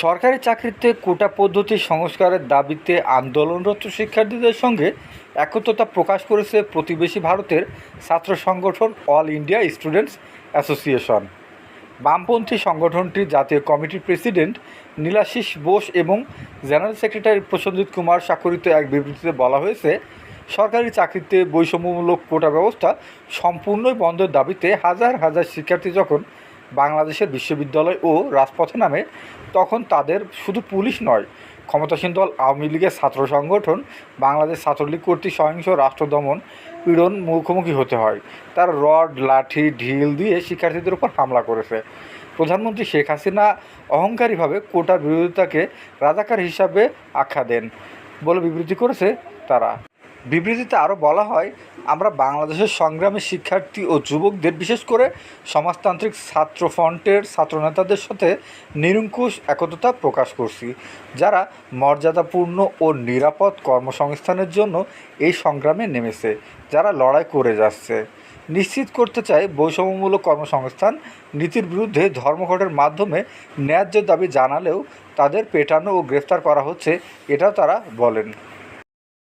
সরকারি চাকরিতে কোটা পদ্ধতি সংস্কারের দাবিতে আন্দোলনরত শিক্ষার্থীদের সঙ্গে একত্রতা প্রকাশ করেছে প্রতিবেশী ভারতের ছাত্র সংগঠন অল ইন্ডিয়া স্টুডেন্টস অ্যাসোসিয়েশন। বামপন্থী সংগঠনটির জাতীয় কমিটির প্রেসিডেন্ট নীলাশিস বোস এবং জেনারেল সেক্রেটারি প্রসেনজিৎ কুমার স্বাক্ষরিত এক বিবৃতিতে বলা হয়েছে, সরকারি চাকরিতে বৈষম্যমূলক কোটা ব্যবস্থা সম্পূর্ণই বন্ধের দাবিতে হাজার হাজার শিক্ষার্থী যখন বাংলাদেশের বিশ্ববিদ্যালয় ও রাজপথে নামে, তখন তাদের শুধু পুলিশ নয়, ক্ষমতাসীন দল আওয়ামী লীগের ছাত্র সংগঠন বাংলাদেশ ছাত্রলীগ কর্তৃক সহিংস রাষ্ট্র দমন পীড়ন মুখোমুখি হতে হয়। তারা রড, লাঠি, ঢিল দিয়ে শিক্ষার্থীদের উপর হামলা করেছে। প্রধানমন্ত্রী শেখ হাসিনা অহংকারীভাবে কোটার বিরোধিতাকে রাজাকার হিসাবে আখ্যা দেন বলে বিবৃতি করেছে তারা। বিবৃতিতে আরও বলা হয়, আমরা বাংলাদেশের সংগ্রামী শিক্ষার্থী ও যুবকদের, বিশেষ করে সমাজতান্ত্রিক ছাত্র ফ্রন্টের ছাত্রনেতাদের সাথে নিরঙ্কুশ একতা প্রকাশ করছি, যারা মর্যাদাপূর্ণ ও নিরাপদ কর্মসংস্থানের জন্য এই সংগ্রামে নেমেছে, যারা লড়াই করে যাচ্ছে। নিশ্চিত করতে চাই বৈষম্যমূলক কর্মসংস্থান নীতির বিরুদ্ধে ধর্মঘটের মাধ্যমে ন্যায্য দাবি জানালেও তাদের পেটানো ও গ্রেফতার করা হচ্ছে, এটাও তারা বলেন।